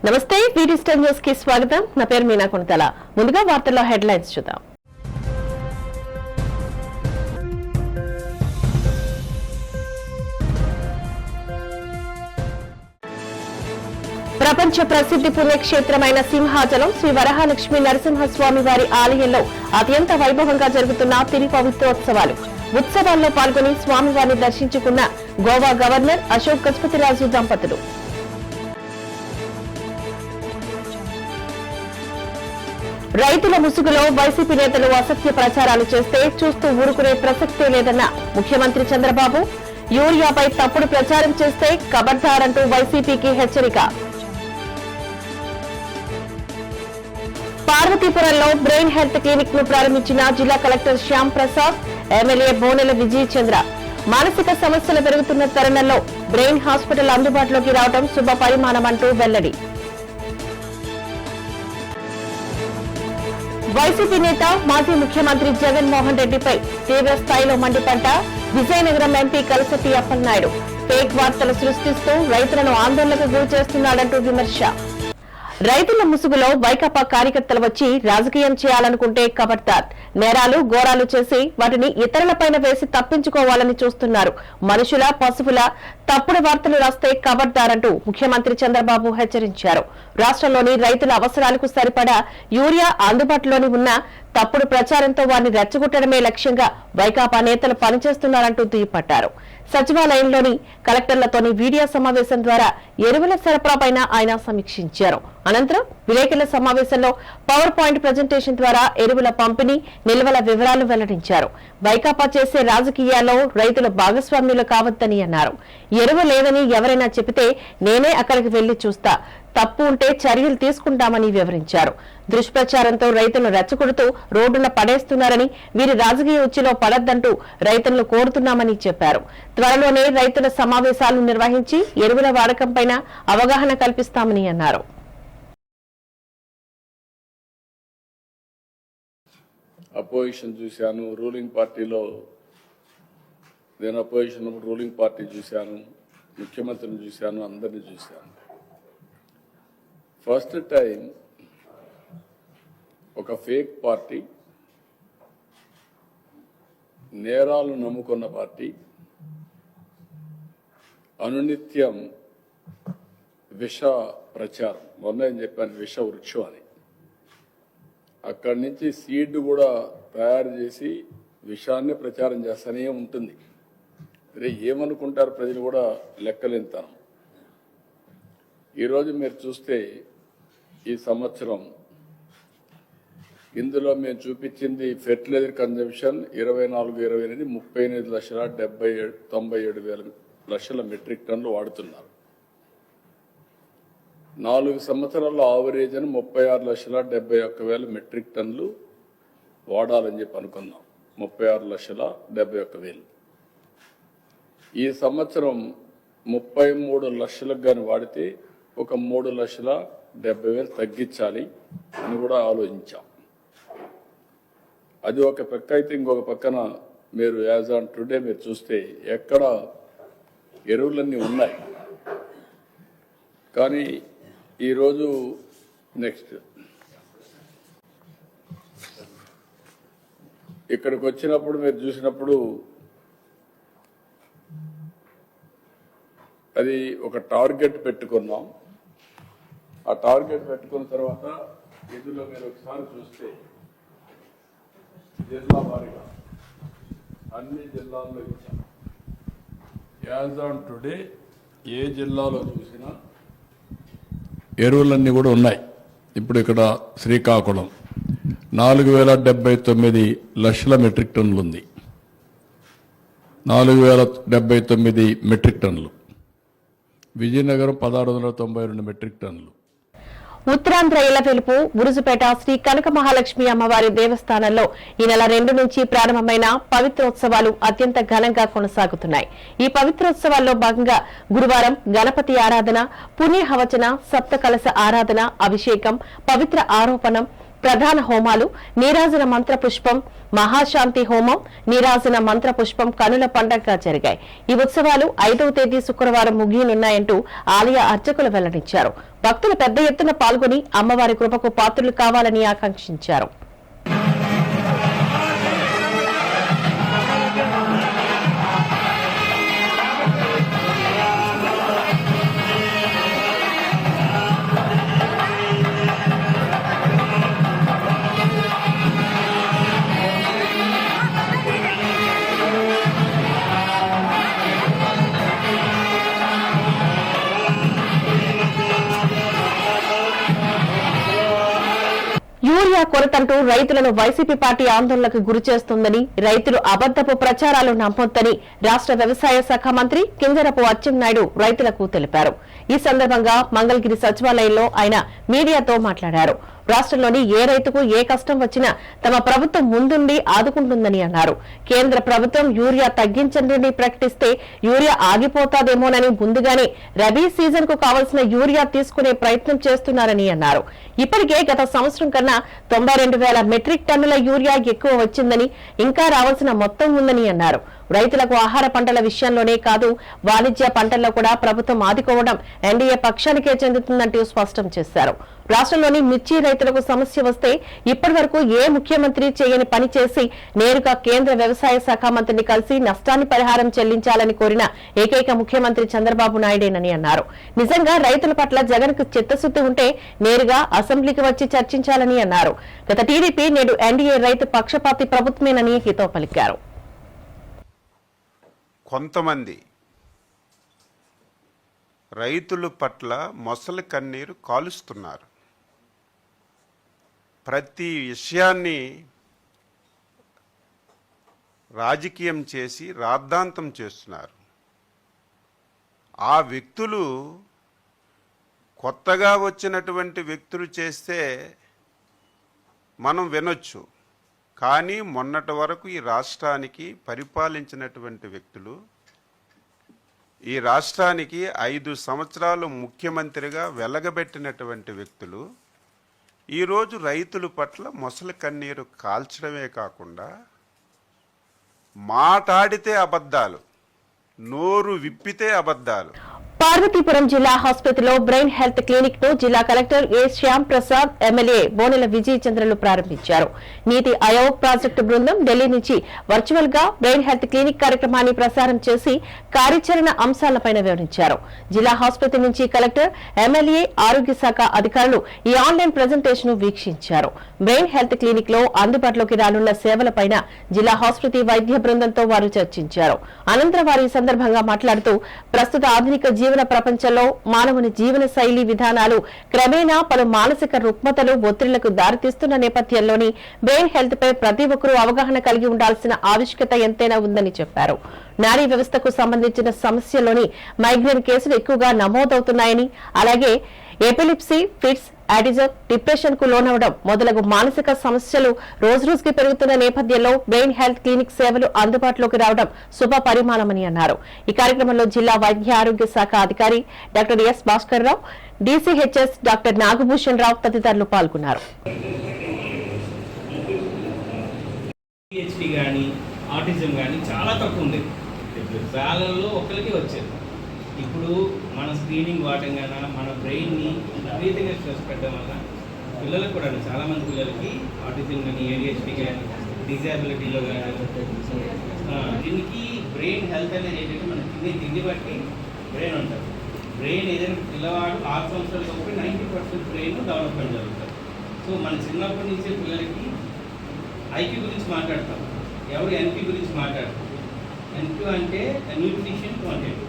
నమస్తే వీడిస్టర్ న్యూస్ కి స్వాగతం. నా పేరు మీనా కొనతల. ముందుగా వార్తల్లో హెడ్లైన్స్ చూద్దాం. ప్రపంచ ప్రసిద్ధి పుణ్యక్షేత్రమైన సింహాచలం శ్రీ వరహాలక్ష్మి నరసింహస్వామి వారి ఆలయంలో అత్యంత వైభవంగా జరుగుతున్న తిరి పవిత్రోత్సవాలు. ఉత్సవాల్లో పాల్గొని స్వామివారిని దర్శించుకున్న గోవా గవర్నర్ అశోక్ గజపతిరాజు దంపతులు. రైతుల ముసుగులో వైసీపీ నేతలు అసత్య ప్రచారాలు చేస్తే చూస్తూ ఊరుకునే ప్రసక్తే లేదన్న ముఖ్యమంత్రి చంద్రబాబు. యూరియాపై తప్పుడు ప్రచారం చేస్తే ఖబర్దారంటూ వైసీపీకి హెచ్చరిక. పార్వతీపురంలో బ్రెయిన్ హెల్త్ క్లినిక్ ను ప్రారంభించిన జిల్లా కలెక్టర్ శ్యామ్ ప్రసాద్, ఎమ్మెల్యే బోనెల విజయ్ చంద్ర. మానసిక సమస్యలు పెరుగుతున్న తరుణంలో బ్రెయిన్ హాస్పిటల్ అందుబాటులోకి రావడం శుభ పరిమాణమంటూ వెల్లడి. వైసీపీ నేత మాజీ ముఖ్యమంత్రి జగన్మోహన్ రెడ్డిపై తీవ్ర స్థాయిలో మండిపడ్డ విజయనగరం ఎంపీ కలసటి అప్పలనాయుడు. ఫేక్ వార్తలు సృష్టిస్తూ రైతులను ఆందోళనకు గురి చేస్తున్నాడంటూ విమర్శ. రైతుల ముసుగులో వైకాపా కార్యకర్తలు వచ్చి రాజకీయం చేయాలనుకుంటే ఖబర్దార్. నేరాలు ఘోరాలు చేసి వాటిని ఇతరులపైన వేసి తప్పించుకోవాలని చూస్తున్నారు. మనుషుల పశువుల తప్పుడు వార్తలు రాస్తే ఖబర్దార్ అంటూ ముఖ్యమంత్రి చంద్రబాబు హెచ్చరించారు. రాష్ట్రంలోని రైతుల అవసరాలకు సరిపడా యూరియా అందుబాటులోని ఉన్న తప్పుడు ప్రచారంతో వారిని రెచ్చగొట్టడమే లక్ష్యంగా వైకాపా నేతలు పనిచేస్తున్నారంటూ దుయ్యబట్టారు. సచివాలయంలోని కలెక్టర్లతోని వీడియో సమావేశం ద్వారా ఎరువుల సరఫరాపై ఆయన సమీక్షించారు. అనంతరం విలేకరుల సమావేశంలో పవర్ పాయింట్ ప్రజెంటేషన్ ద్వారా ఎరువుల పంపిణీ, నిల్వల వివరాలు వెల్లడించారు. వైకాపా చేసే రాజకీయాల్లో రైతులు భాగస్వామ్యులు కావద్దని అన్నారు. ఎరువు లేదని ఎవరైనా చెబితే నేనే అక్కడికి వెళ్లి చూస్తా, తప్పు ఉంటే చర్యలు తీసుకుంటామని వివరించారు. దుష్ప్రచారంతో రైతులను రెచ్చగొడుతూ రోడ్డున పడేస్తున్నారని, వీరి రాజకీయ ఉచ్చులో పడొద్దంటూ రైతులను కోరుతున్నామని చెప్పారు. త్వరలోనే రైతుల సమావేశాలు నిర్వహించి ఎరువుల వాడకంపై అవగాహన కల్పిస్తామని అన్నారు. అపోజిషన్ చూశాను, రూలింగ్ పార్టీలో నేను అపోజిషన్ రూలింగ్ పార్టీ చూశాను, ముఖ్యమంత్రిని చూశాను, అందరినీ చూశాను. ఫస్ట్ టైం ఒక ఫేక్ పార్టీ, నేరాలు నమ్ముకున్న పార్టీ, అనునిత్యం విష ప్రచారం. మొన్న ఏం చెప్పాను, విష వృక్షం అని. అక్కడి నుంచి సీడ్ కూడా తయారు చేసి విషాన్ని ప్రచారం చేస్తూనే ఉంటుంది. అరే ఏమనుకుంటారు ప్రజలు కూడా లెక్కలేంతనం. ఈరోజు మీరు చూస్తే ఈ సంవత్సరం ఇందులో మేము చూపించింది ఫెర్టిలైజర్ కన్జంప్షన్ 24-28 38,97,000 మెట్రిక్ టన్నులు వాడుతున్నారు. 4 సంవత్సరాల్లో ఆవరేజ్ అని 36,71,000 మెట్రిక్ టన్నులు వాడాలని చెప్పి అనుకున్నాం. 36,71,000. ఈ సంవత్సరం 33 లక్షలకు కానీ వాడితే ఒక 3,70,000 తగ్గించాలి అని కూడా ఆలోచించాం. అది ఒక పక్క అయితే, ఇంకొక పక్కన మీరు యాజ్ ఆన్ టుడే మీరు చూస్తే ఎక్కడ ఎరువులన్నీ ఉన్నాయి. కానీ ఈరోజు నెక్స్ట్ ఇక్కడికి వచ్చినప్పుడు మీరు చూసినప్పుడు అది ఒక టార్గెట్ పెట్టుకున్నాం. ఆ టార్గెట్ పెట్టుకున్న తర్వాత ఇందులో మీరు ఒకసారి చూస్తే జిల్లా వారీగా అన్ని జిల్లాల్లో ఇచ్చాం. యాజ్ ఆన్ టుడే ఏ జిల్లాలో చూసినా ఎరువులన్నీ కూడా ఉన్నాయి. ఇప్పుడు ఇక్కడ శ్రీకాకుళం 4,079 లక్షల మెట్రిక్ టన్నులు ఉంది. 4,079 మెట్రిక్ టన్నులు. విజయనగరం 1,692 మెట్రిక్ టన్నులు. ఉత్తరాంధ్ర ఇళ్లవెలుపు బురుజుపేట శ్రీ కనక మహాలక్ష్మి అమ్మవారి దేవస్థానంలో ఈ నెల 2 నుంచి ప్రారంభమైన పవిత్రోత్సవాలు అత్యంత ఘనంగా కొనసాగుతున్నాయి. ఈ పవిత్రోత్సవాల్లో భాగంగా గురువారం గణపతి ఆరాధన, పుణ్యహవచన, సప్త కలశ ఆరాధన, అభిషేకం, పవిత్ర ఆరోపణం, ప్రధాన హోమాలు, నీరాజన మంత్ర పుష్పం, మహాశాంతి హోమం, నీరాజన మంత్ర పుష్పం కనుల పండగగా జరిగాయి. ఈ ఉత్సవాలు 5వ తేదీ శుక్రవారం ముగియనున్నాయంటూ ఆలయ అర్చకులు వెల్లడించారు. భక్తులు పెద్ద ఎత్తున పాల్గొని అమ్మవారి కృపకు పాత్రులు కావాలని ఆకాంక్షించారు. యూరియా కొరతంటూ రైతులను వైసీపీ పార్టీ ఆందోళనకు గురిచేస్తుందని, రైతులు అబద్దపు ప్రచారాలు నమ్మొద్దని రాష్ట్ర వ్యవసాయ శాఖ మంత్రి కింజరపు అచ్చెన్నాయుడు రైతులకు తెలిపారు. ఈ సందర్భంగా మంగళగిరి సచివాలయంలో ఆయన మీడియాతో మాట్లాడారు. రాష్ట్రంలోని ఏ రైతుకు ఏ కష్టం వచ్చినా తమ ప్రభుత్వం ముందుండి ఆదుకుంటుందని అన్నారు. కేంద్ర ప్రభుత్వం యూరియా తగ్గించండి ప్రకటిస్తే యూరియా ఆగిపోతాదేమోనని ముందుగానే రబీ సీజన్ కు కావలసిన యూరియా తీసుకునే ప్రయత్నం చేస్తున్నారని అన్నారు. ఇప్పటికే గత సంవత్సరం కన్నా 92,000 మెట్రిక్ టన్నుల యూరియా ఎక్కువ వచ్చిందని, ఇంకా రావాల్సిన మొత్తం ఉందని అన్నారు. రైతులకు ఆహార పంటల విషయంలోనే కాదు, వాణిజ్య పంటల్లో కూడా ప్రభుత్వం ఆదుకోవడం ఎన్డీఏ పక్షానికే చెందుతుందంటూ స్పష్టం చేశారు. రాష్ట్రంలోని మిర్చి రైతులకు సమస్య వస్తే ఇప్పటి వరకు ఏ ముఖ్యమంత్రి చేయని పని చేసి నేరుగా కేంద్ర వ్యవసాయ శాఖ మంత్రిని కలిసి నష్టాన్ని పరిహారం చెల్లించాలని కోరిన ఏకైక ముఖ్యమంత్రి చంద్రబాబు నాయుడేనని అన్నారు. నిజంగా రైతుల పట్ల జగన్ కు చిత్తశుద్ధి ఉంటే నేరుగా అసెంబ్లీకి వచ్చి చర్చించాలని అన్నారు. గత టీడీపీ నేడు ఎన్డీఏ రైతు పక్షపాతి ప్రభుత్వమేనని హితో పలికారు. కొంతమంది రైతుల పట్ల మొసలి కన్నీరు కాలుస్తున్నారు. ప్రతి విషయాన్ని రాజకీయం చేసి రాద్ధాంతం చేస్తున్నారు. ఆ వ్యక్తులు కొత్తగా వచ్చినటువంటి వ్యక్తులు చేస్తే మనం వినొచ్చు. కానీ మొన్నటి వరకు ఈ రాష్ట్రానికి పరిపాలించినటువంటి వ్యక్తులు, ఈ రాష్ట్రానికి 5 సంవత్సరాలు ముఖ్యమంత్రిగా వెలగబెట్టినటువంటి వ్యక్తులు ఈరోజు రైతుల పట్ల మొసలి కన్నీరు కాల్చడమే కాకుండా మాట్లాడితే అబద్ధాలు, నోరు విప్పితే అబద్ధాలు. పార్వతీపురం జిల్లా ఆసుపత్రిలో బ్రెయిన్ హెల్త్ క్లినిక్ ను జిల్లా కలెక్టర్ ఏ శ్యామ్ ప్రసాద్, ఎమ్మెల్యే బోనెల విజయ్ చంద్రలు ప్రారంభించారు. నీతి ఆయోగ్ ప్రాజెక్టు బృందం ఢిల్లీ నుంచి వర్చువల్ గా బ్రెయిన్ హెల్త్ క్లినిక్ కార్యక్రమాన్ని ప్రసారం చేసి కార్యాచరణ అంశాలపై వివరించారు. జిల్లా ఆసుపత్రి నుంచి కలెక్టర్, ఎమ్మెల్యే, ఆరోగ్య శాఖ అధికారులు ఈ ఆన్లైన్ ప్రజెంటేషన్ వీక్షించారు. బ్రెయిన్ హెల్త్ క్లినిక్ లో అందుబాటులోకి రానున్న సేవలపై జిల్లా ఆసుపత్రి వైద్య బృందంతో వారు చర్చించారు. అనంతరం వారు ఈ సందర్భంగా మాట్లాడుతూ ప్రస్తుత ఆధునిక జీవన ప్రపంచంలో మానవుని జీవన శైలి విధానాలు క్రమేణా పలు మానసిక రుగ్మతలు, ఒత్తిళ్లకు దారితీస్తున్న నేపథ్యంలోని బ్రెయిన్ హెల్త్ పై ప్రతి ఒక్కరూ అవగాహన కలిగి ఉండాల్సిన ఆవశ్యకత ఎంతైనా ఉందని చెప్పారు. నాడీ వ్యవస్థకు సంబంధించిన సమస్యలోని మైగ్రేన్ కేసులు ఎక్కువగా నమోదవుతున్నాయని, అలాగే ఎపిలిప్సీ, ఫిట్స్, ఆటిజం, డిప్రెషన్ కు లోనవడం మొదలగు మానసిక సమస్యలు రోజురోజుకి పెరుగుతున్న నేపథ్యంలో బ్రెయిన్ హెల్త్ క్లినిక్ సేవలు అందుబాటులోకి రావడం శుభ పరిమాణమని అన్నారు. ఈ కార్యక్రమంలో జిల్లా వైద్య ఆరోగ్య శాఖ అధికారి doctor yes Bhaskar Rao, DCHS doctor Nagabhushan రావు తదితరులు పాల్గొన్నారు. ఆటిజం కానీ చాలా తక్కువ ఉంది. వేలల్లో ఒకరికి వచ్చేది. ఇప్పుడు మన స్క్రీనింగ్ వాడంగానే మన బ్రెయిన్ని విపరీతంగా స్ట్రెస్ పెట్టడం వల్ల పిల్లలకు కూడా చాలామంది పిల్లలకి ఆటిజం కానీ, ఏడిహెచ్డి కానీ, డిజాబిలిటీలో కానీ, దీనికి బ్రెయిన్ హెల్త్ అనేది ఏంటంటే మనం తిండి బట్టి బ్రెయిన్ ఉంటుంది. బ్రెయిన్ ఏదైనా పిల్లవాడు 6 సంవత్సరాలు కాబట్టి 90% బ్రెయిన్ డెవలప్మెంట్ జరుగుతుంది. సో మన చిన్నప్పటి నుంచే పిల్లలకి ఐక్యూ గురించి మాట్లాడతాం, ఎవరు ఎన్పీ గురించి మాట్లాడతాం. ఎన్క్యూ అంటే న్యూట్రిషన్ క్వాంటిటీ,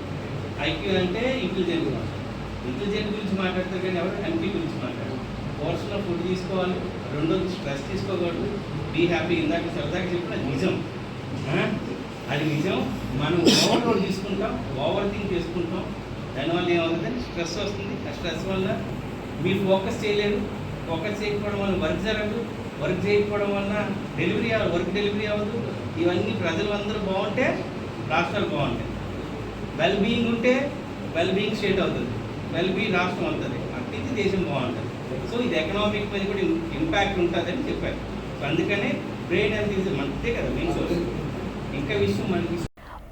ఐక్యూ అంటే ఇంటెలిజెంట్ గురించి మాట్లాడతారు. కానీ ఎవరు ఎన్పీ గురించి మాట్లాడతారు. పోర్షన్ ఆఫ్ ఫుడ్ తీసుకోవాలి, రెండోది స్ట్రెస్ తీసుకోకూడదు, బీ హ్యాపీ. ఇందాక సరదాగా చెప్పిన నిజం, అది నిజం. మనం ఓవర్లోడ్ తీసుకుంటాం, ఓవర్ థింక్ చేసుకుంటాం. దానివల్ల ఏమవుతుందంటే స్ట్రెస్ వస్తుంది. ఆ స్ట్రెస్ వల్ల మీరు ఫోకస్ చేయలేరు. ఫోకస్ చేయకపోవడం వల్ల వర్క్ జరగదు. వర్క్ చేయకపోవడం వల్ల వర్క్ డెలివరీ అవ్వదు. ఇవన్నీ ప్రజలందరూ బాగుంటే రాష్ట్రాలు బాగుంటాయి. వెల్ బీయింగ్ ఉంటే వెల్ బీయింగ్ స్టేట్ అవుతుంది, వెల్ బీయింగ్ రాష్ట్రం అవుతుంది, అట్టించి దేశం బాగుంటుంది. సో సో ఇది ఎకనామిక్ మీద కూడా ఇంపాక్ట్ ఉంటుందని చెప్పారు. సో అందుకనే బ్రెయిన్ హెల్త్ ఈజ్ అంతే కదా మెయిన్ సోర్స్. ఇంకా విషయం మనకి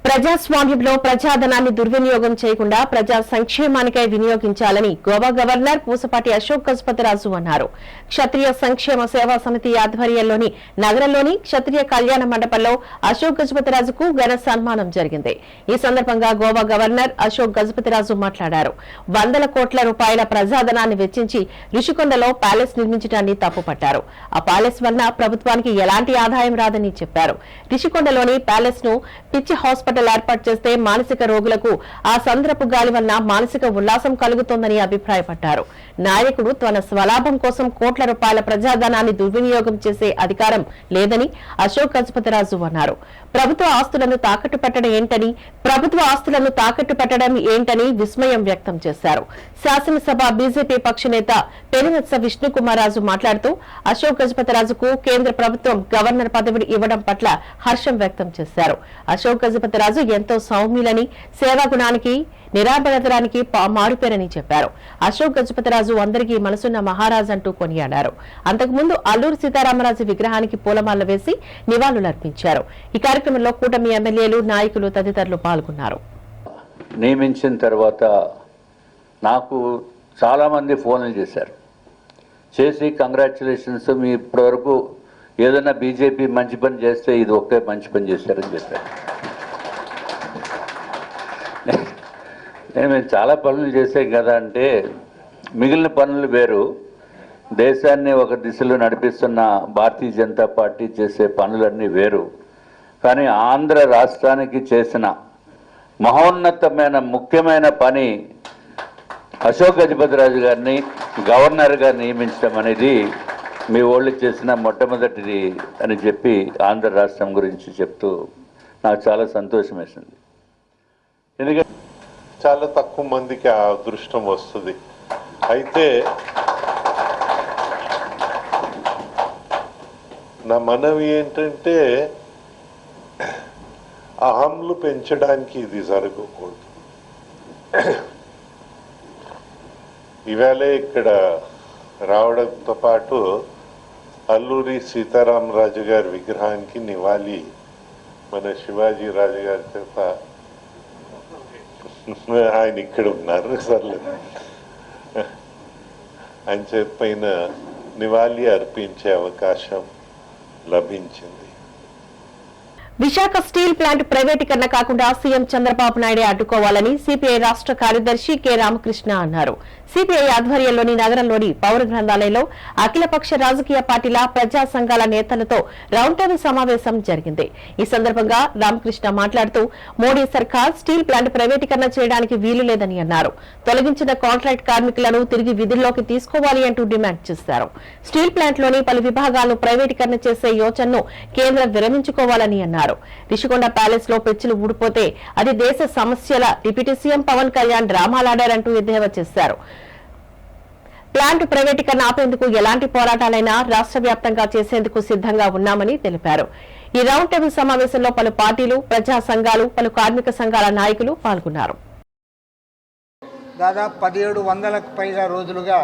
ప్రజాస్వామ్యంలో ప్రజాధనాన్ని దుర్వినియోగం చేయకుండా ప్రజా సంక్షేమానికై వినియోగించాలని గోవా గవర్నర్ పూసపాటి అశోక్ గజపతిరాజు అన్నారు. క్షత్రియ సంక్షేమ సేవా సమితి ఆధ్వర్యంలోని నగరంలోని క్షత్రియ కళ్యాణ మండపంలో అశోక్ గజపతిరాజుకు ఘన సన్మానం జరిగింది. ఈ సందర్భంగా గోవా గవర్నర్ అశోక్ గజపతిరాజు మాట్లాడారు. 100 కోట్ల రూపాయల ప్రజాధనాన్ని వెచ్చించి రిషికొండలో ప్యాలెస్ నిర్మించడాన్ని తప్పుపట్టారు. ఆ ప్యాలెస్ వల్ల ప్రభుత్వానికి ఎలాంటి ఆదాయం రాదని చెప్పారు. రిషికొండలోని ప్యాలెస్ ను పిచ్చి హాస్పిటల్ ఏర్పాటు చేస్తే మానసిక రోగులకు ఆ సంద్రపు గాలి వల్ల మానసిక ఉల్లాసం కలుగుతోందని అభిప్రాయపడ్డారు. నాయకుడు తన స్వలాభం కోసం కోట్ల రూపాయల ప్రజాధనాన్ని దుర్వినియోగం చేసే అధికారం లేదని అశోక్ గజపతిరాజు అన్నారు. ప్రభుత్వ ఆస్తులను తాకట్టు పెట్టడం ఏంటని విస్మయం వ్యక్తం చేశారు. శాసనసభ బీజేపీ పక్ష నేత పెనుమత్స విష్ణుకుమారాజు మాట్లాడుతూ అశోక్ గజపతిరాజుకు కేంద్ర ప్రభుత్వం గవర్నర్ పదవిని ఇవ్వడం పట్ల హర్షం వ్యక్తం చేశారు. అశోక్ గజపతిరాజు ఎంతో సౌమ్యులని, సేవాగుణానికి, నిరాబరతరానికి మారుపేరని చెప్పారు. అశోక్ గజపతిరాజు అందరికీ మనసున్న మహారాజ్ అంటూ కొనియాడారు. అంతకుముందు అల్లూరు సీతారామరాజు విగ్రహానికి పూలమాల వేసి నివాళులర్పించారు. ఈ కార్యక్రమంలో కూటమి ఎమ్మెల్యేలు, నాయకులు తదితరులు పాల్గొన్నారు. నియమించిన తర్వాత నాకు చాలామంది ఫోన్లు చేసి కంగ్రాచులేషన్స్, మీ ఇప్పటివరకు ఏదైనా బీజేపీ మంచి పని చేస్తే ఇది ఒకే మంచి పని చేశారని చెప్పారు. మేము చాలా పనులు చేసాం కదా అంటే, మిగిలిన పనులు వేరు, దేశాన్ని ఒక దిశలో నడిపిస్తున్న భారతీయ జనతా పార్టీ చేసే పనులన్నీ వేరు. కానీ ఆంధ్ర రాష్ట్రానికి చేసిన మహోన్నతమైన ముఖ్యమైన పని అశోక్ గజపతిరాజు గారిని గవర్నర్గా నియమించడం అనేది మీ వాళ్ళు చేసిన మొట్టమొదటిది అని చెప్పి ఆంధ్ర రాష్ట్రం గురించి చెప్తూ నాకు చాలా సంతోషం వేసింది. ఎందుకంటే చాలా తక్కువ మందికి ఆ అదృష్టం వస్తుంది. అయితే నా మనవి ఏంటంటే, అహంలు పెంచడానికి ఇది జరగకూడదు. ఇవాళ ఇక్కడ రావడంతో పాటు అల్లూరి సీతారామరాజు గారి విగ్రహానికి నివాళి మన శివాజీ రాజు గారి చేత, ఆయన ఇక్కడ ఉన్నారు సర్లే, ఆయన చేత పైన నివాళి అర్పించే అవకాశం లభించింది. విశాఖ స్టీల్ ప్లాంట్ ప్రైవేటీకరణ కాకుండా సీఎం చంద్రబాబు నాయుడే అడ్డుకోవాలని సిపిఐ రాష్ట్ర కార్యదర్శి కె రామకృష్ణ అన్నారు. సిపిఐ ఆధ్వర్యంలోని నగరంలోని పౌర గ్రంథాలయంలో అఖిలపక్ష రాజకీయ పార్టీల ప్రజా సంఘాల నేతలతో రౌండ్ టేబుల్ సమావేశం జరిగింది. ఈ సందర్భంగా రామకృష్ణ మాట్లాడుతూ మోడీ సర్కార్ స్టీల్ ప్లాంట్ ప్రైవేటీకరణ చేయడానికి వీలు లేదని అన్నారు. తొలగించిన కాంట్రాక్ట్ కార్మికులను తిరిగి విధుల్లోకి తీసుకోవాలి అంటూ డిమాండ్ చేశారు. స్టీల్ ప్లాంట్లోని పలు విభాగాలను ప్రైవేటీకరణ చేసే యోచనను కేంద్రం విరమించుకోవాలని అన్నారు. రిషికొండ ప్యాలెస్ లో పెచ్చులు ఊడిపోతే అది దేశ సమస్యల డిప్యూటీ సీఎం పవన్ కళ్యాణ్ డ్రామాలాడారంటూ ఎద్దేవా చేశారు. ప్లాంట్ ప్రైవేటీకరణ ఆపేందుకు ఎలాంటి పోరాటాలైనా రాష్ట్ర వ్యాప్తంగా చేసేందుకు సిద్ధంగా ఉన్నామని తెలిపారు. ఈ రౌండ్ టేబుల్ సమావేశంలో పలు పార్టీలు, ప్రజా సంఘాలు, పలు కార్మిక సంఘాల నాయకులు పాల్గొన్నారు. దాదాపు 1700లకు పైగా రోజులుగా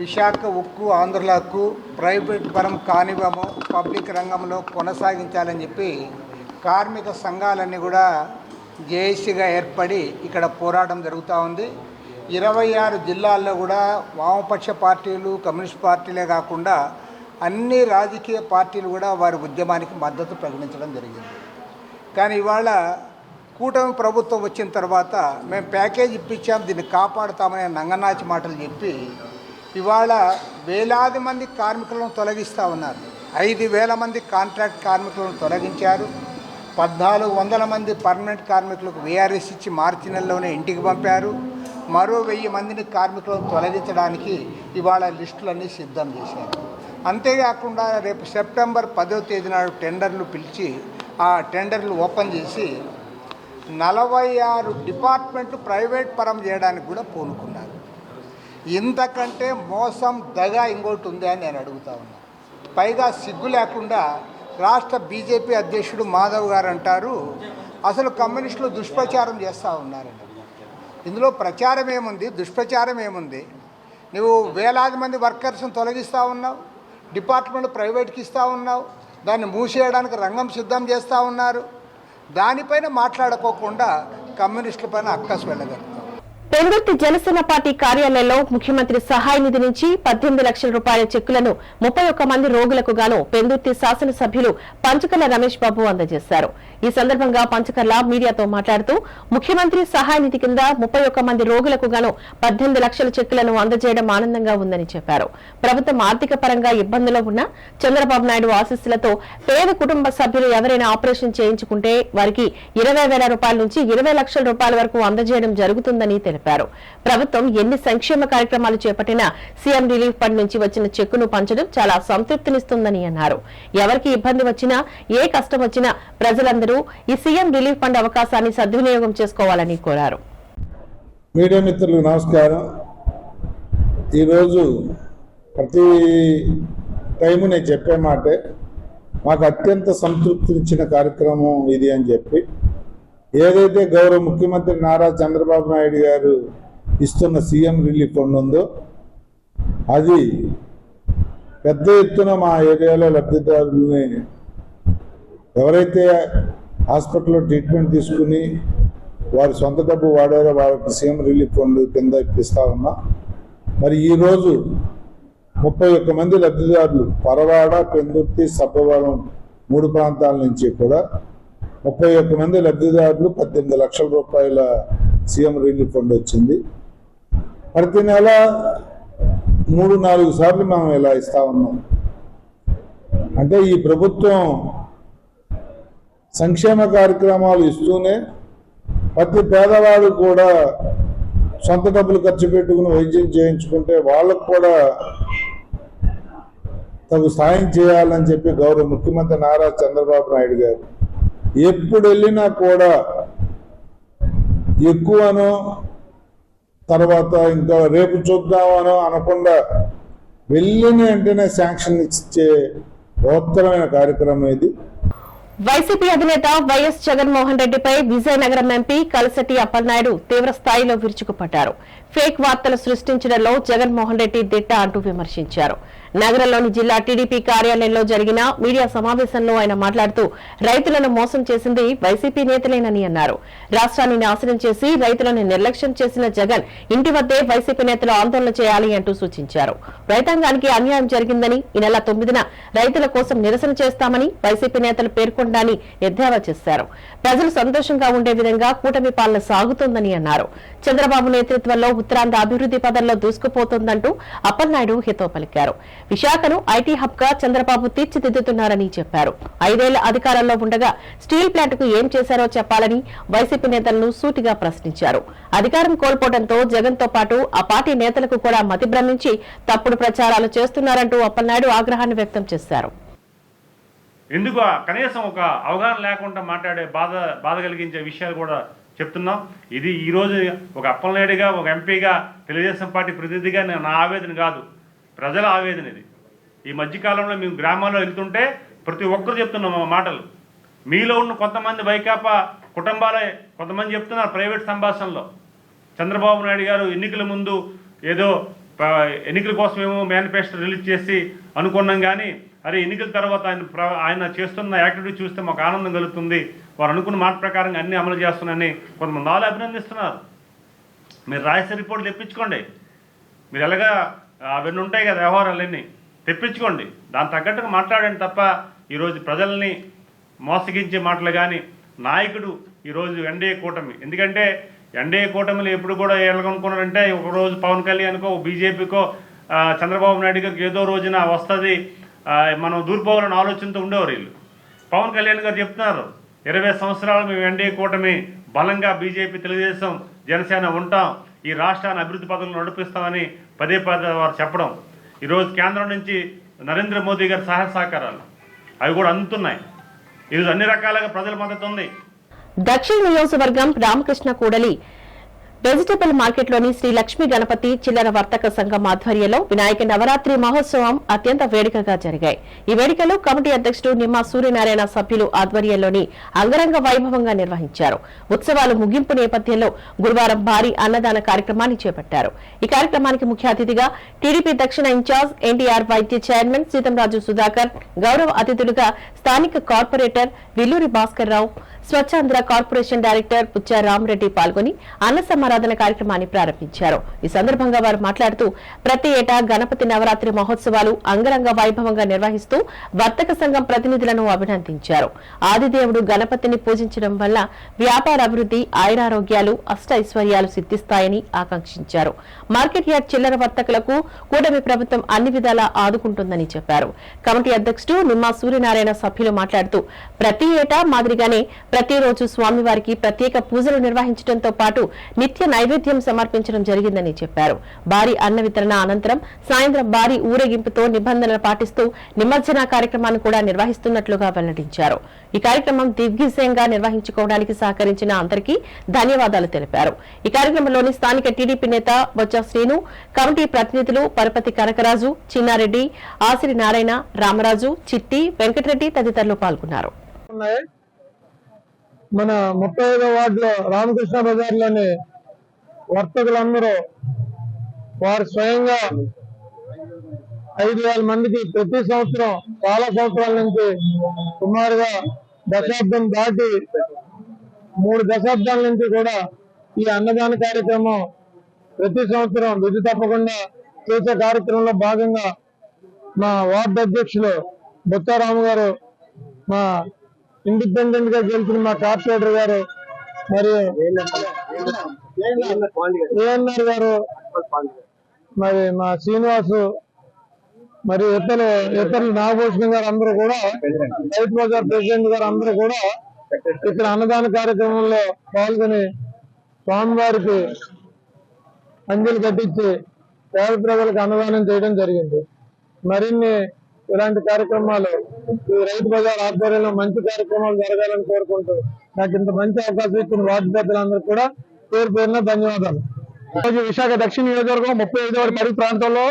విశాఖ ఉక్కు ఆంధ్రులకు ప్రైవేట్ పరం కానివ్వము, పబ్లిక్ రంగంలో కొనసాగించాలని చెప్పి కార్మిక సంఘాలన్నీ కూడా జేఏసీగా ఏర్పడి ఇక్కడ పోరాటం జరుగుతూ ఉంది. 26 జిల్లాల్లో కూడా వామపక్ష పార్టీలు, కమ్యూనిస్ట్ పార్టీలే కాకుండా అన్ని రాజకీయ పార్టీలు కూడా వారి ఉద్యమానికి మద్దతు ప్రకటించడం జరిగింది. కానీ ఇవాళ కూటమి ప్రభుత్వం వచ్చిన తర్వాత మేము ప్యాకేజ్ ఇప్పించాం, దీన్ని కాపాడుతామనే నంగనాచి మాటలు చెప్పి ఇవాళ వేలాది మంది కార్మికులను తొలగిస్తూ ఉన్నారు. 5,000 మంది కాంట్రాక్ట్ కార్మికులను తొలగించారు. 1,400 మంది పర్మనెంట్ కార్మికులకు వీఆర్ఎస్ ఇచ్చి మార్చి నెలలోనే ఇంటికి పంపారు. మరో 1000 మందిని కార్మికులను తొలగించడానికి ఇవాళ లిస్టులన్నీ సిద్ధం చేశారు. అంతేకాకుండా రేపు సెప్టెంబర్ 10వ తేదీ నాడు టెండర్లు పిలిచి ఆ టెండర్లు ఓపెన్ చేసి 46 డిపార్ట్మెంట్లు ప్రైవేట్ పరం చేయడానికి కూడా పూనుకున్నారు. ఇంతకంటే మోసం, దగ ఇంకోటి ఉందా అని నేను అడుగుతా ఉన్నా. పైగా సిగ్గు లేకుండా రాష్ట్ర బీజేపీ అధ్యక్షుడు మాధవ్ గారు అంటారు అసలు కమ్యూనిస్టులు దుష్ప్రచారం చేస్తూ ఉన్నారని. ఇందులో ప్రచారం ఏముంది, దుష్ప్రచారం ఏముంది? నువ్వు వేలాది మంది వర్కర్స్ని తొలగిస్తూ ఉన్నావు, డిపార్ట్మెంట్ ప్రైవేట్కి ఇస్తూ ఉన్నావు, దాన్ని మూసేయడానికి రంగం సిద్ధం చేస్తూ ఉన్నారు. దానిపైన మాట్లాడుకోకుండా కమ్యూనిస్టుల పైన అక్కసు వెళ్ళగలుగుతాం. పెందుర్తి జనసేన పార్టీ కార్యాలయంలో ముఖ్యమంత్రి సహాయ నిధి నుంచి 18 లక్షల రూపాయల చెక్కులను 31 మంది రోగులకు గాను పెందుర్తి శాసనసభ్యులు పంచకర్ల రమేష్ బాబు అందజేశారు. ఈ సందర్భంగా పంచకర్ల మీడియాతో మాట్లాడుతూ ముఖ్యమంత్రి సహాయ నిధి కింద 31 మంది రోగులకు గాను 18 లక్షల చెక్కులను అందజేయడం ఆనందంగా ఉందని చెప్పారు. ప్రభుత్వం ఆర్థిక పరంగా ఇబ్బందులో ఉన్న చంద్రబాబు నాయుడు ఆశీస్సులతో పేద కుటుంబ సభ్యులు ఎవరైనా ఆపరేషన్ చేయించుకుంటే వారికి 20,000 రూపాయల నుంచి 20 లక్షల రూపాయల వరకు అందజేయడం జరుగుతుందని తెలిపారు. ప్రభుత్వం ఎన్ని సంక్షేమ కార్యక్రమాలు చేపట్టినా సీఎం రిలీఫ్ ఫండ్ నుంచి వచ్చిన చెక్కును పంచడం చాలా సంతృప్తినిస్తుందని అన్నారు. ఎవరికి ఇబ్బంది వచ్చినా ఏ కష్టం వచ్చినా ప్రజలందరూ ఈ సీఎం రిలీఫ్ ఫండ్ అవకాశాన్ని సద్వినియోగం చేసుకోవాలని కోరారు. మీడియా మిత్రులకు నమస్కారం. ఈరోజు ప్రతి టైము నేను చెప్పే మాటే, మాకు అత్యంత సంతృప్తినిచ్చిన కార్యక్రమం ఇది అని చెప్పి, ఏదైతే గౌరవ ముఖ్యమంత్రి నారా చంద్రబాబు నాయుడు గారు ఇస్తున్న సీఎం రిలీఫ్ ఫండ్ ఉందో అది పెద్ద ఎత్తున మా ఏరియాలో లబ్ధిదారులని ఎవరైతే హాస్పిటల్లో ట్రీట్మెంట్ తీసుకుని వారి సొంత డబ్బు వాడారో వాళ్ళకి సీఎం రిలీఫ్ ఫండ్ కింద ఇప్పిస్తా ఉన్నా. మరి ఈరోజు 31 మంది లబ్ధిదారులు పరవాడ, పెందుర్తి, సబ్బవరం 3 ప్రాంతాల నుంచి కూడా 31 మంది లబ్ధిదారులు 18 లక్షల రూపాయల సీఎం రిలీఫ్ ఫండ్ వచ్చింది. ప్రతి నెల 3-4 సార్లు మనం ఇలా ఇస్తా ఉన్నాం. అంటే ఈ ప్రభుత్వం సంక్షేమ కార్యక్రమాలు ఇస్తూనే ప్రతి పేదవాడు కూడా సొంత డబ్బులు ఖర్చు పెట్టుకుని వైద్యం చేయించుకుంటే వాళ్ళకు కూడా తగు సాయం చేయాలని చెప్పి గౌరవ ముఖ్యమంత్రి నారా చంద్రబాబు నాయుడు గారు ఎప్పుడు వెళ్ళినా కూడా ఎక్కువనో తర్వాత ఇంకా రేపు చూద్దామనో అనకుండా వెళ్ళిన వెంటనే శాంక్షన్ ఇచ్చే బృహత్తరమైన కార్యక్రమం ఇది. వైసీపీ అధినేత వైఎస్ జగన్మోహన్ రెడ్డిపై విజయనగరం ఎంపీ కలసటి అప్పలనాయుడు తీవ్ర స్థాయిలో విరుచుకుపడ్డారు. ఫేక్ వార్తలు సృష్టించడంలో జగన్మోహన్ రెడ్డి దిట్ట అంటూ విమర్శించారు. నగరంలోని జిల్లా టీడీపీ కార్యాలయంలో జరిగిన మీడియా సమావేశంలో ఆయన మాట్లాడుతూ రైతులను మోసం చేసింది వైసీపీ నేతలేనని అన్నారు. రాష్ట్రాన్ని నాశనం చేసి రైతులను నిర్లక్ష్యం చేసిన జగన్ ఇంటి వద్దే వైసీపీ నేతలు ఆందోళన చేయాలి అంటూ సూచించారు. రైతాంగానికి అన్యాయం జరిగిందని ఈ నెల 9న రైతుల కోసం నిరసన చేస్తామని వైసీపీ నేతలు పేర్కొండాని ఎద్దేవా చేశారు. ప్రజలు సంతోషంగా ఉండే విధంగా కూటమి పాలన సాగుతోందని అన్నారు. చంద్రబాబు నేతృత్వంలో ఉత్తరాంధ్ర అభివృద్ధి పదంలో దూసుకుపోతోందంటూ అప్పలనాయుడు హితవు పలికారు. విశాఖను ఐటీ హబ్ గా చంద్రబాబు తీర్చిదిద్దుతున్నారని చెప్పారు. 5 ఏళ్ల అధికారంలో ఉండగా స్టీల్ ప్లాంట్ కు ఏం చేశారో చెప్పాలని వైసీపీ నేతలను సూటిగా ప్రశ్నించారు. అధికారం కోల్పోవడంతో జగన్ తో పాటు ఆ పార్టీ నేతలకు కూడా మతి భ్రమించి తప్పుడు ప్రచారాలు చేస్తున్నారంటూ అప్పలనాయుడు ఆగ్రహాన్ని వ్యక్తం చేశారు. ఎందుకు కనీసం ఒక అవగాహన లేకుండా మాట్లాడే బాధ కలిగించే విషయాలు కూడా చెప్తున్నాం. ఇది ఈరోజు ఒక అప్పలనాయుడిగా, ఒక ఎంపీగా, తెలుగుదేశం పార్టీ ప్రతినిధిగా నా ఆవేదన కాదు, ప్రజల ఆవేదన ఇది. ఈ మధ్యకాలంలో మేము గ్రామాల్లో వెళ్తుంటే ప్రతి ఒక్కరు చెప్తున్నాం మా మాటలు. మీలో ఉన్న కొంతమంది వైకాపా కుటుంబాలే కొంతమంది చెప్తున్నారు ప్రైవేట్ సంభాషణలో, చంద్రబాబు నాయుడు గారు ఎన్నికల ముందు ఏదో ఎన్నికల కోసం ఏమో మేనిఫెస్టో రిలీజ్ చేసి అనుకున్నాం, కానీ అరే ఎన్నికల తర్వాత ఆయన చేస్తున్న యాక్టివిటీ చూస్తే మాకు ఆనందం కలుగుతుంది, వారు అనుకున్న మాట ప్రకారంగా అన్నీ అమలు చేస్తున్నారని కొంతమంది వాళ్ళు అభినందిస్తున్నారు. మీరు రాజశేఖర్ రిపోర్ట్లు తెప్పించుకోండి, మీరు ఎలాగా అవన్నీ ఉంటాయి కదా వ్యవహారాలన్నీ తెప్పించుకోండి, దాని తగ్గట్టుగా మాట్లాడండి తప్ప ఈరోజు ప్రజల్ని మోసగించే మాటలు కానీ నాయకుడు ఈరోజు ఎన్డీఏ కూటమి. ఎందుకంటే ఎన్డీఏ కూటమిలో ఎప్పుడు కూడా ఎలాగనుకున్నారంటే ఒకరోజు పవన్ కళ్యాణ్కో బీజేపీకో చంద్రబాబు నాయుడు గారికి ఏదో రోజున వస్తుంది మనం దూరిపోవాలని ఆలోచనతో ఉండేవారు వీళ్ళు. పవన్ కళ్యాణ్ గారు చెప్తున్నారు 20 సంవత్సరాలు మేము ఎన్డీఏ కూటమి బలంగా బీజేపీ, తెలుగుదేశం, జనసేన ఉంటాం, ఈ రాష్ట్రాన్ని అభివృద్ధి పథకంలో నడిపిస్తామని పదే వారు చెప్పడం. ఈరోజు కేంద్రం నుంచి నరేంద్ర మోదీ గారి సహాయ సహకారాలు అవి కూడా అందుతున్నాయి. ఈరోజు అన్ని రకాలుగా ప్రజల మద్దతు ఉంది. దక్షిణ నియోజకవర్గం రామకృష్ణ కూడలి వెజిటబుల్ మార్కెట్లోని శ్రీ లక్ష్మీ గణపతి చిల్లర వర్తక సంఘం ఆధ్వర్యంలో వినాయక నవరాత్రి మహోత్సవం అత్యంత వేడుకగా జరిగాయి. ఈ వేడుకలో కమిటీ అధ్యక్షుడు నిమ్మ సూర్యనారాయణ సభ్యులు ఆధ్వర్యంలోని అంగరంగ వైభవంగా నిర్వహించారు. ఉత్సవాలు ముగింపు నేపథ్యంలో గురువారం భారీ అన్నదాన కార్యక్రమాన్ని చేపట్టారు. ఈ కార్యక్రమానికి ముఖ్య అతిథిగా టీడీపీ దక్షిణ ఇన్ఛార్జ్ ఎన్టీఆర్ వైద్య చైర్మన్ సీతంరాజు సుధాకర్, గౌరవ అతిథులుగా స్థానిక corporator Villuri Bhaskar Rao, Swachhandhra corporation director Puccha Rama Reddy పాల్గొని అన్న సమారాధన కార్యక్రమాన్ని ప్రారంభించారు. ఈ సందర్భంగా వారు మాట్లాడుతూ ప్రతి ఏటా గణపతి నవరాత్రి మహోత్సవాలు అంగరంగ వైభవంగా నిర్వహిస్తూ వర్తక సంఘం ప్రతినిధులను అభినందించారు. ఆదిదేవుడు గణపతిని పూజించడం వల్ల వ్యాపార అభివృద్ధి, ఆయురారోగ్యాలు, అష్ట ఐశ్వర్యాలు సిద్ధిస్తాయని ఆకాంక్షించారు. మార్కెట్ యార్డ్ చిల్లర వర్తకులకు కూటమి ప్రభుత్వం అన్ని విధాలా ఆదుకుంటుందని చెప్పారు. కమిటీ అధ్యక్షుడు నిమ్మ సూర్యనారాయణ సభ్యులు మాట్లాడుతూ ప్రతి ఏటా మాదిరిగానే ప్రతిరోజు స్వామివారికి ప్రత్యేక పూజలు నిర్వహించడంతో పాటు నిత్య నైవేద్యం సమర్పించడం జరిగిందని చెప్పారు. భారీ అన్న వితరణ అనంతరం సాయంత్రం భారీ ఊరేగింపుతో నిబంధనలు పాటిస్తూ నిమజ్జన కార్యక్రమాన్ని కూడా నిర్వహిస్తున్నట్లుగా వెల్లడించారు. ఈ కార్యక్రమం దిగ్విజయంగా నిర్వహించుకోవడానికి సహకరించిన అందరికీ ధన్యవాదాలు తెలిపారు. ఈ కార్యక్రమంలోని స్థానిక టీడీపీ నేత బొత్స శ్రీను, కమిటీ ప్రతినిధులు పరపతి కనకరాజు, చిన్నారెడ్డి, ఆసిరి నారాయణ, రామరాజు, చిట్టి, వెంకటరెడ్డి తదితరులు పాల్గొన్నారు. మన 35వ వార్డులో రామకృష్ణ బజార్లోని వర్తకులందరూ వారు స్వయంగా 5,000 మందికి ప్రతి సంవత్సరం చాలా సంవత్సరాల నుంచి సుమారుగా దశాబ్దం దాటి 3 దశాబ్దాల నుంచి కూడా ఈ అన్నదాన కార్యక్రమం ప్రతి సంవత్సరం విధి తప్పకుండా చేసే కార్యక్రమంలో భాగంగా మా వార్డు అధ్యక్షులు బొత్తారాము గారు, మా ఇండిపెండెంట్ గా గెలిచిన మా కార్పొరేటర్ గారు, మరియు ఏఎన్ఆర్ గారు, మరి మా శ్రీనివాసు, మరి ఇతరులు నాగభూషణ్ గారు అందరూ కూడా, రైతు బజార్ ప్రెసిడెంట్ గారు అందరూ కూడా ఇక్కడ అన్నదాన కార్యక్రమంలో పాల్గొని స్వామివారికి అంజలి కట్టించి పేద ప్రజలకు అన్నదానం చేయడం జరిగింది. మరిన్ని ఇలాంటి కార్యక్రమాలు ఈ రైతు బజార్ ఆధ్వర్యంలో మంచి కార్యక్రమాలు జరగాలని కోరుకుంటూ నాకు ఇంత మంచి అవకాశం ఇచ్చిన వార్డు పెద్దలందరూ కూడా పేరు పేరున ధన్యవాదాలు. ఈరోజు విశాఖ దక్షిణ నియోజకవర్గం 35వ పరి ప్రాంతంలో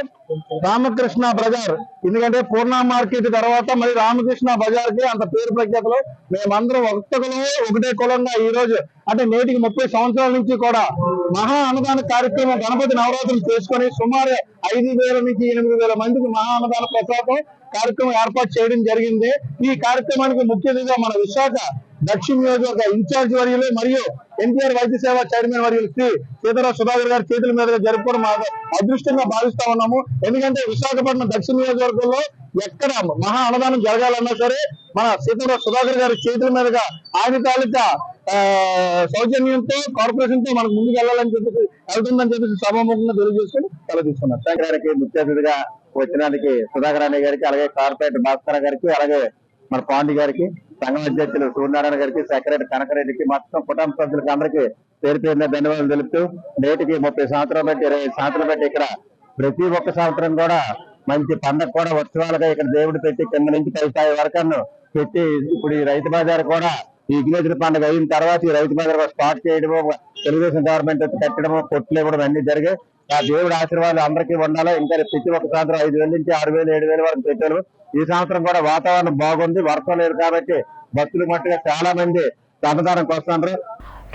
రామకృష్ణ బజార్, ఎందుకంటే పూర్ణ మార్కెట్ తర్వాత మరి రామకృష్ణ బజార్ కి అంత పేరు ప్రఖ్యాతలు. మేమందరం వర్తకులు ఒకటే కులంగా ఈ రోజు అంటే నేటికి 30 సంవత్సరాల నుంచి కూడా మహా అన్నదాన కార్యక్రమం గణపతి నవరాత్రులు చేసుకుని సుమారు 5,000 నుంచి 8,000 మందికి మహా అన్నదాన ప్రసాదం కార్యక్రమం ఏర్పాటు చేయడం జరిగింది. ఈ కార్యక్రమానికి ముఖ్య అతిథిగా మన విశాఖ దక్షిణ నియోజకవర్గ ఇన్ఛార్జ్ వర్యులు మరియు ఎన్టీఆర్ వైద్య సేవ చైర్మన్ వర్యులు శ్రీ సీతారాం సుధాకర్ గారి చేతుల మీదుగా జరుపుకోవడం మా అదృష్టంగా భావిస్తా ఉన్నాము. ఎందుకంటే విశాఖపట్నం దక్షిణ నియోజకవర్గంలో ఎక్కడ మహా అన్నదానం జరగాలన్నా సరే మన సీతారాం సుధాకర్ గారి చేతుల మీదుగా ఆయన తాలూకా సౌజన్యంతో కార్పొరేషన్ తో మనకు ముందుకు వెళ్తుందని చెప్పేసి సభాముఖంగా తెలియజేసుకుని సెలవు గారికి ముఖ్య అతిథిగా వచ్చినందుకు సుధాకర్ అనే గారికి, అలాగే కార్పొరేటర్ భాస్కర్ గారికి, అలాగే మన పాండి గారికి, సంఘం అధ్యక్షులు సూర్యనారాయణ గారికి, సెక్రటరీ కనకరెడ్డికి, మొత్తం కుటుంబ సభ్యులకి అందరికీ పేరు పేరున ధన్యవాదాలు తెలుపుతూ నేటికి 30 సంవత్సరాలు బట్టి 25 సంవత్సరాలు బట్టి ఇక్కడ ప్రతి ఒక్క సంవత్సరం కూడా మంచి పండగ కూడా ఉత్సవాలుగా ఇక్కడ దేవుడు పెట్టి కింద నుంచి పై స్థాయి వరకు పెట్టి ఇప్పుడు ఈ రైతు బజార్ కూడా ఈ విఘ్నేశ్వర పండుగ అయిన తర్వాత ఈ రైతు బజార్ స్టార్ట్ చేయడము, తెలుగుదేశం గవర్నమెంట్ కట్టడము, కొట్లు ఇవ్వడం అన్ని జరిగాయి. ఆ దేవుడి ఆశీర్వాదాలు అందరికీ ఉండాలి. ఇంకా ప్రతి ఒక్క సంవత్సరం 5,000 నుంచి 6,000, 7,000 వరకు పెట్టారు. ఈ సంవత్సరం కూడా వాతావరణం బాగుంది, వర్షం లేదు కాబట్టి భక్తులు మట్టుగా చాలా మంది అన్నదానంకి వస్తున్నారు.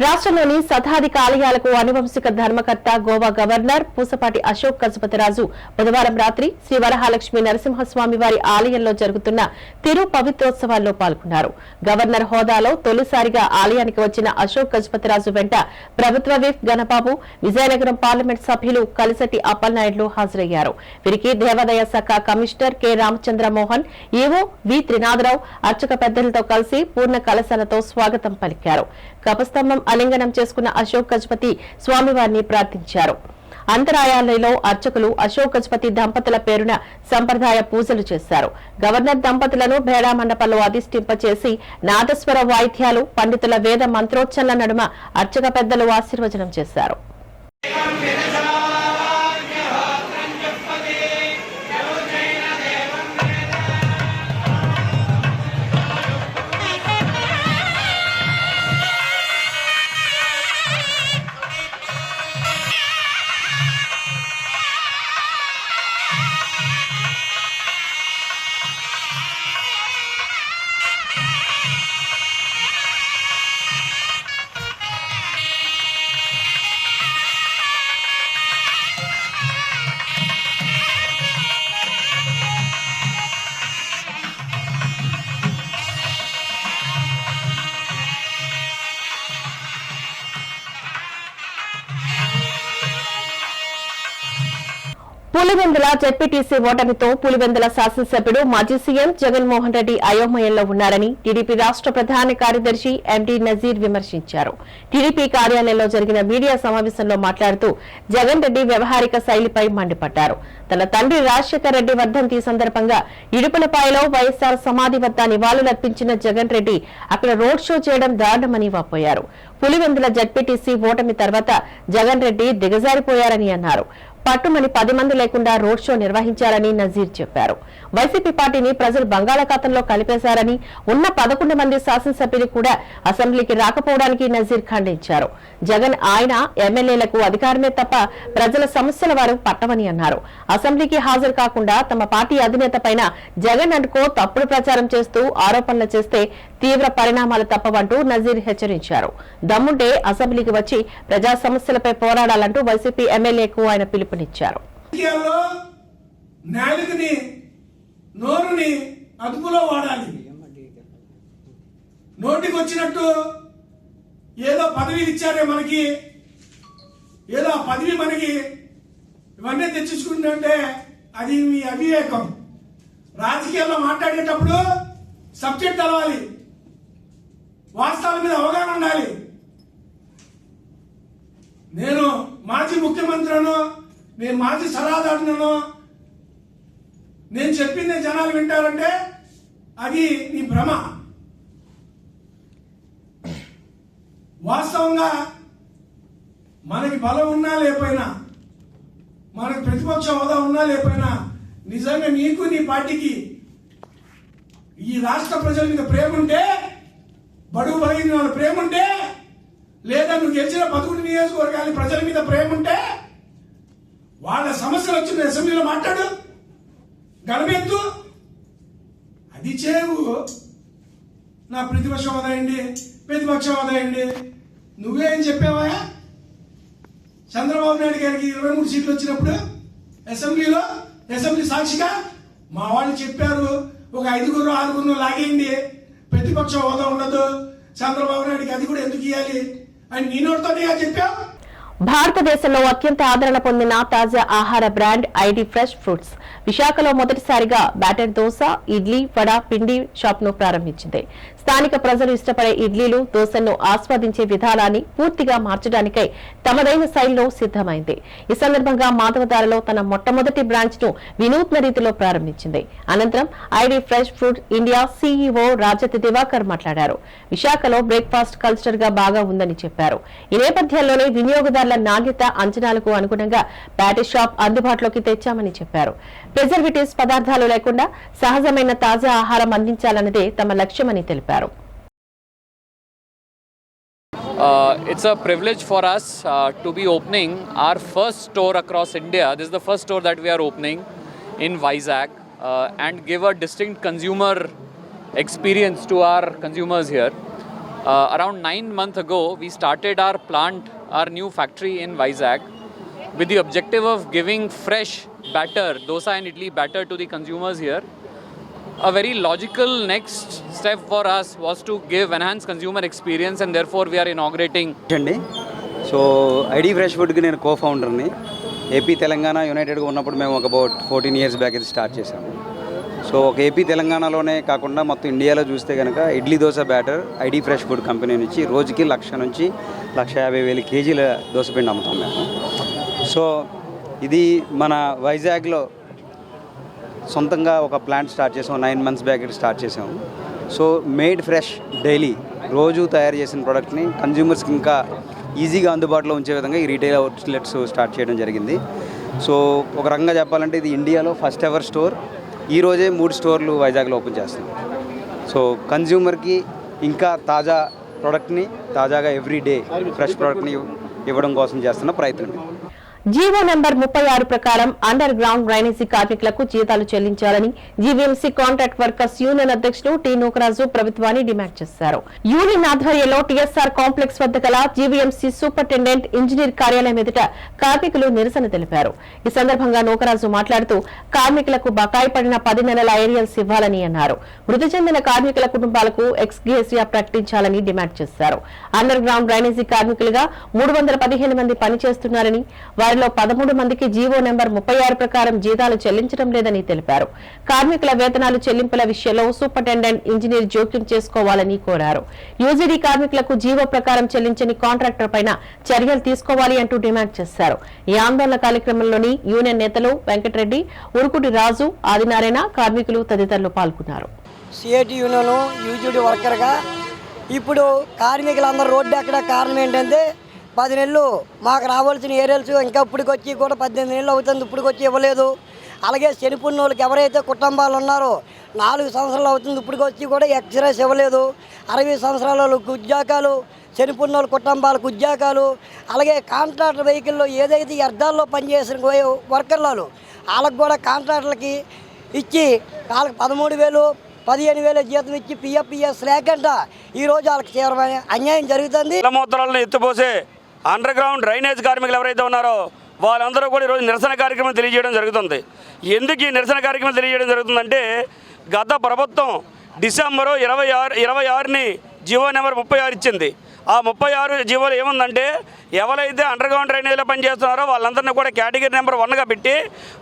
రాష్ట్రంలోని శతాధిక ఆలయాలకు అనువంశిక ధర్మకర్త గోవా గవర్నర్ పూసపాటి అశోక్ గజపతిరాజు బుధవారం రాత్రి శ్రీ వరహాలక్ష్మి నరసింహస్వామి వారి ఆలయంలో జరుగుతున్న తిరు పవిత్రోత్సవాల్లో పాల్గొన్నారు. గవర్నర్ హోదాలో తొలిసారిగా ఆలయానికి వచ్చిన అశోక్ గజపతిరాజు వెంట ప్రభుత్వ విప్ గణబాబు, విజయనగరం పార్లమెంట్ సభ్యులు కలిసటి అప్పలనాయుడులు హాజరయ్యారు. వీరికి దేవాదాయ శాఖ కమిషనర్ కె రామచంద్రమోహన్, ఈవో వి త్రినాథరావు అర్చక పెద్దలతో కలిసి పూర్ణ కలశాలతో స్వాగతం పలికారు. కపస్తంభం ఆలింగనం చేసుకున్న అశోక్ గజపతి స్వామివారిని ప్రార్థించారు. అంతరాయాలయంలో అర్చకులు అశోక్ గజపతి దంపతుల పేరున సంప్రదాయ పూజలు చేశారు. గవర్నర్ దంపతులను భేడా మండపంలో అధిష్ఠింపచేసి నాదస్వర వాయిద్యాలు, పండితుల వేద మంత్రోచ్చరణల నడుమ అర్చక పెద్దలు ఆశీర్వచనం చేశారు. పులివెందుల జెడ్పీటీసీ ఓటమితో పులివెందుల శాసనసభ్యుడు మాజీ సీఎం జగన్మోహన్ రెడ్డి అయోమయంలో ఉన్నారని టీడీపీ రాష్ట్ర ప్రధాన కార్యదర్శి ఎండి నజీర్ విమర్శించారు. టీడీపీ కార్యాలయంలో జరిగిన మీడియా సమావేశంలో మాట్లాడుతూ జగన్ రెడ్డి వ్యవహారిక శైలిపై మండిపడ్డారు. తన తండ్రి రాజశేఖర్ రెడ్డి వర్ధంతి సందర్భంగా ఇడుపులపాయలో వైఎస్ఆర్ సమాధి వద్ద నివాళులర్పించిన జగన్ రెడ్డి అక్కడ రోడ్ షో చేయడం దారుణమని వాపోయారు. పులివెందుల జెడ్పీటీసీ ఓటమి తర్వాత జగన్ రెడ్డి దిగజారిపోయారని అన్నారు. పట్టుమని 10 మంది లేకుండా రోడ్ షో నిర్వహించారని నజీర్ చెప్పారు. వైసీపీ పార్టీని ప్రజలు బంగాళాఖాతంలో కలిపేశారని, ఉన్న 11 మంది శాసనసభ్యులు కూడా అసెంబ్లీకి రాకపోవడానికి నజీర్ ఖండించారు. జగన్ ఆయన ఎమ్మెల్యేలకు అధికారమే తప్ప ప్రజల సమస్యల వారు పట్టవని అన్నారు. అసెంబ్లీకి హాజరు కాకుండా తమ పార్టీ అధినేత పైన జగన్ అనుకో తప్పుడు ప్రచారం చేస్తూ ఆరోపణలు చేస్తే తీవ్ర పరిణామాలు తప్పవంటూ నజీర్ హెచ్చరించారు. దమ్ముంటే అసెంబ్లీకి వచ్చి ప్రజా సమస్యలపై పోరాడాలంటూ వైసీపీ ఎమ్మెల్యేకు ఆయన పిలుపునిచ్చారు. నోరుని అదుపులో వాడాలి. నోటికి వచ్చినట్టు ఏదో పదవిలు ఇచ్చారే మనకి, ఏదో ఆ పదవి మనకి ఇవన్నీ తెచ్చుకుంటుంటే అది మీ అవివేకం. రాజకీయాల్లో మాట్లాడేటప్పుడు సబ్జెక్ట్ తెలవాలి, వాస్తవాల మీద అవగాహన ఉండాలి. నేను మాజీ ముఖ్యమంత్రిను, నేను మాజీ సలహాదారును, నేను చెప్పింది జనాలు వింటారంటే అది నీ భ్రమ. వాస్తవంగా మనకి బలం ఉన్నా లేకపోయినా, మనకి ప్రతిపక్ష హోదా ఉన్నా లేకపోయినా, నిజంగా నీకు నీ పార్టీకి ఈ రాష్ట్ర ప్రజల మీద ప్రేమ ఉంటే, బడుగు బలిగిన వాళ్ళ ప్రేమ ఉంటే, లేదా నువ్వు గెలిచిన 11 నియోజకవర్గాల ప్రజల మీద ప్రేమ ఉంటే వాళ్ళ సమస్యలు వచ్చిన అసెంబ్లీలో మాట్లాడు, గడపెత్తు. అది చేవు. నా ప్రతిపక్ష హోదా అయింది. నువ్వేం చెప్పావా? చంద్రబాబు నాయుడు గారికి 23 సీట్లు వచ్చినప్పుడు అసెంబ్లీ సాక్షిగా మా వాళ్ళు చెప్పారు, ఒక 5-6 లాగేయండి, ప్రతిపక్ష హోదా ఉండదు, చంద్రబాబు నాయుడికి అది కూడా ఎందుకు ఇవ్వాలి అని నీ నోటితోనే చెప్పావు. భారతదేశంలో అత్యంత ఆదరణ పొందిన తాజా ఆహార బ్రాండ్ ఐడి ఫ్రెష్ ఫ్రూట్స్ విశాఖలో మొదటిసారిగా బ్యాటర్ దోశ, ఇడ్లీ, వడ, పిండి షాప్ ను ప్రారంభించింది. స్థానిక ప్రజలు ఇష్టపడే ఇడ్లీలు, దోశలను ఆస్వాదించే విధానాన్ని పూర్తిగా మార్చడానికై తమదైన శైలిలో సిద్దమైంది. ఈ సందర్భంగా మాధవదారలో తన మొట్టమొదటి బ్రాంచ్ ను వినూత్న రీతిలో ప్రారంభించింది. అనంతరం ID fresh fruit India CEO Rajat Diwakar మాట్లాడారు. విశాఖలో బ్రేక్ఫాస్ట్ కల్చర్ గా బాగా ఉందని చెప్పారు. ఈ నేపథ్యంలోనే వినియోగదారుల నాణ్యత అంచనాలకు అనుగుణంగా బ్యాటర్ షాప్ అందుబాటులోకి తెచ్చామని చెప్పారు. ప్రిజర్వేటివ్స్ పదార్థాలు లేకుండా సహజమైన తాజా ఆహారం అందించాలన్నదే తమ లక్ష్యమని తెలిపారు. It's a privilege for us to be opening our first store across India. This is the first store that we are opening in Vizag and give a distinct consumer experience to our consumers here. Around 9 months ago, we started our new factory in Vizag with the objective of giving fresh batter, dosa and idli batter to the consumers here. A very logical next step for us was to give enhanced consumer experience and therefore we are inaugurating. So ID fresh ఫుడ్కి నేను కో-ఫౌండర్ని. AP Telangana యునైటెడ్గా ఉన్నప్పుడు మేము about 14 years back ఇది start చేశాము. So ఒక AP తెలంగాణలోనే కాకుండా మొత్తం ఇండియాలో చూస్తే కనుక idli dosa batter ID fresh food company నుంచి రోజుకి 1,00,000 నుంచి 1,50,000 కేజీల దోశపిండి అమ్ముతాం మేము. సో ఇది మన వైజాగ్లో సొంతంగా ఒక ప్లాంట్ స్టార్ట్ చేసాం. 9 months బ్యాక్ ఇది స్టార్ట్ చేసాము. సో మేడ్ ఫ్రెష్ డైలీ రోజు తయారు చేసిన ప్రోడక్ట్ని కన్జ్యూమర్స్కి ఇంకా ఈజీగా అందుబాటులో ఉంచే విధంగా ఈ రీటైల్ అవుట్లెట్స్ స్టార్ట్ చేయడం జరిగింది. సో ఒక రకంగా చెప్పాలంటే ఇది ఇండియాలో ఫస్ట్ ఎవర్ స్టోర్. ఈరోజే 3 స్టోర్లు వైజాగ్లో ఓపెన్ చేస్తాం. సో కన్జ్యూమర్కి ఇంకా తాజా ప్రోడక్ట్ని తాజాగా ఎవ్రీడే ఫ్రెష్ ప్రోడక్ట్ని ఇవ్వడం కోసం చేస్తున్న ప్రయత్నం. జీవో నెంబర్ 36 ప్రకారం అండర్ గ్రౌండ్ డ్రైనేజీ కార్మికులకు జీతాలు చెల్లించాలని జీవీఎంసీ కాంట్రాక్ట్ వర్కర్స్ యూనియన్ అధ్యక్షుడు టి నూకరాజు ప్రభుత్వాన్ని డిమాండ్ చేశారు. యూనియన్ ఆధ్వర్యంలో టీఎస్ఆర్ కాంప్లెక్స్ వద్ద గల జీవీఎంసీ సూపరింటెండెంట్ ఇంజనీర్ కార్యాలయం ఎదుట కార్మికులు నిరసన తెలిపారు. ఈ సందర్భంగా నూకరాజు మాట్లాడుతూ కార్మికులకు బకాయి పడిన 10 నెలల ఏరియల్స్ ఇవ్వాలని అన్నారు. మృతి చెందిన కార్మికుల కుటుంబాలకు ఎక్స్గ్రేసియా ప్రకటించాలని డిమాండ్ చేశారు. అండర్ గ్రౌండ్ డ్రైనేజీ కార్మికులుగా 315 మంది పనిచేస్తున్నారని, వారిలో వారిలో 13 మందికి జీవో నెంబర్ 36 ప్రకారం జీతాలు చెల్లించడం లేదని తెలిపారు. కార్మికుల వేతనాలు చెల్లింపుల విషయంలో సూపరింటెండెంట్ ఇంజనీర్ జోక్యం చేసుకోవాలని కోరారు. యూజీడీ కార్మికులకు జీవో ప్రకారం చెల్లించని కాంట్రాక్టర్ పైన చర్యలు తీసుకోవాలి అంటూ డిమాండ్ చేశారు. ఈ ఆందోళన కార్యక్రమంలోని యూనియన్ నేతలు వెంకటరెడ్డి, ఉరుకుటి రాజు, ఆదినారాయణ, కార్మికులు తదితరులు పాల్గొన్నారు. సిఐటి యూనియన్ యూజీడీ వర్కర్గా ఇప్పుడు కార్మికులందరూ రోడ్డు ఎక్కడ కారణం ఏంటంటే 10 నెలలు మాకు రావాల్సిన ఏరియల్స్ ఇంకా ఇప్పటికొచ్చి కూడా 18 నెలలు అవుతుంది, ఇప్పటికొచ్చి ఇవ్వలేదు. అలాగే చనిపోయిన వాళ్ళకి ఎవరైతే కుటుంబాలు ఉన్నారో 4 సంవత్సరాలు అవుతుంది, ఇప్పటికొచ్చి కూడా ఎక్స్రేస్ ఇవ్వలేదు. 60 సంవత్సరాల వాళ్ళకి ఉద్యోగాలు, చనిపోయిన వాళ్ళ కుటుంబాలకు ఉద్యోగాలు, అలాగే కాంట్రాక్టర్ వెహికల్లో ఏదైతే అర్థాల్లో పనిచేసిన వర్కర్లు వాళ్ళకి కూడా కాంట్రాక్టర్లకి ఇచ్చి వాళ్ళకి 13,000 15,000 జీతం ఇచ్చి పిఎఫ్పిఎస్ లేకుండా ఈరోజు వాళ్ళకి తీవ్రమైన అన్యాయం జరుగుతుంది. మూత్రాలను ఎత్తిపోసే అండర్ గ్రౌండ్ డ్రైనేజ్ కార్మికులు ఎవరైతే ఉన్నారో వాళ్ళందరూ కూడా ఈరోజు నిరసన కార్యక్రమం తెలియజేయడం జరుగుతుంది. ఎందుకు ఈ నిరసన కార్యక్రమం తెలియజేయడం జరుగుతుందంటే గత ప్రభుత్వం డిసెంబరు 26ని జీవో నెంబర్ 36 ఇచ్చింది. ఆ 36 జీవోలు ఏముందంటే ఎవరైతే అండర్ గ్రౌండ్ డ్రైనేజ్లో పనిచేస్తున్నారో వాళ్ళందరినీ కూడా కేటగిరీ నెంబర్ 1గా పెట్టి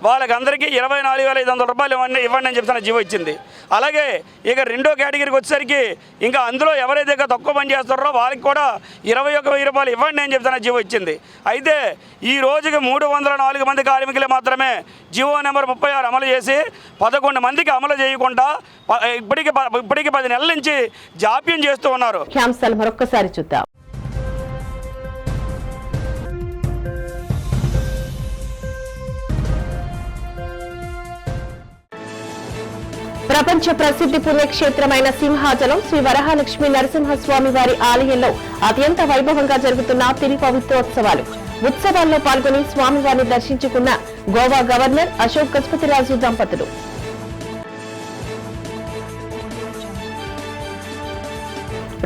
వాళ్ళకందరికీ 24,500 రూపాయలు ఇవ్వండి అని చెప్తున్న జీవో ఇచ్చింది. అలాగే ఇక రెండో కేటగిరీకి వచ్చేసరికి ఇంకా అందులో ఎవరైతే తక్కువ పని చేస్తున్నారో వాళ్ళకి కూడా 21,000 రూపాయలు ఇవ్వండి అని చెప్తున్న జీవో ఇచ్చింది. అయితే ఈ రోజుకి 304 మంది కార్మికులు మాత్రమే జీవో నెంబర్ 36 అమలు చేసి 11 మందికి అమలు చేయకుండా ఇప్పటికి 10 నెలల నుంచి జాప్యం చేస్తూ ఉన్నారు. మరొకసారి చూద్దాం. ప్రపంచ ప్రసిద్ధి పుణ్యక్షేత్రమైన సింహాచలం శ్రీ వరహాలక్ష్మి నరసింహస్వామి వారి ఆలయంలో అత్యంత వైభవంగా జరుగుతున్న తిరు పవిత్రోత్సవాలు. ఉత్సవాల్లో పాల్గొని స్వామివారిని దర్శించుకున్న గోవా గవర్నర్ అశోక్ గజపతిరాజు దంపతులు.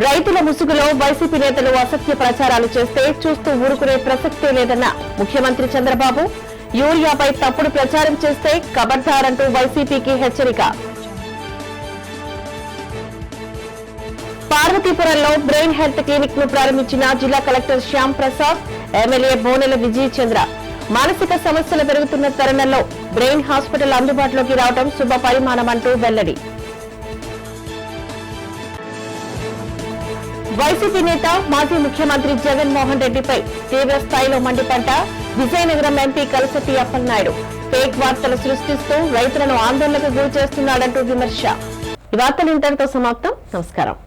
రైతుల ముసుగులో వైసీపీ నేతలు అసత్య ప్రచారాలు చేస్తే చూస్తూ ఊరుకునే ప్రసక్తే లేదన్న ముఖ్యమంత్రి చంద్రబాబు. యూరియాపై తప్పుడు ప్రచారం చేస్తే ఖబర్దారంటూ వైసీపీకి హెచ్చరిక. పార్వతీపురంలో బ్రెయిన్ హెల్త్ క్లినిక్ ను ప్రారంభించిన జిల్లా కలెక్టర్ శ్యామ్ ప్రసాద్, ఎమ్మెల్యే బోనెల విజయ్ చంద్ర. మానసిక సమస్యలు పెరుగుతున్న తరుణంలో బ్రెయిన్ హాస్పిటల్ అందుబాటులోకి రావడం శుభ పరిమాణమంటూ వెల్లడి. వైసీపీ నేత మాజీ ముఖ్యమంత్రి జగన్మోహన్ రెడ్డిపై తీవ్ర స్థాయిలో మండిపడ్డ విజయనగరం ఎంపీ కలసటి అప్పలనాయుడు. ఫేక్ వార్తలు సృష్టిస్తూ రైతులను ఆందోళనకు గురి చేస్తున్నాడంటూ విమర్శ. ఈ వార్తలు ఇంతటితో సమాప్తం. నమస్కారం.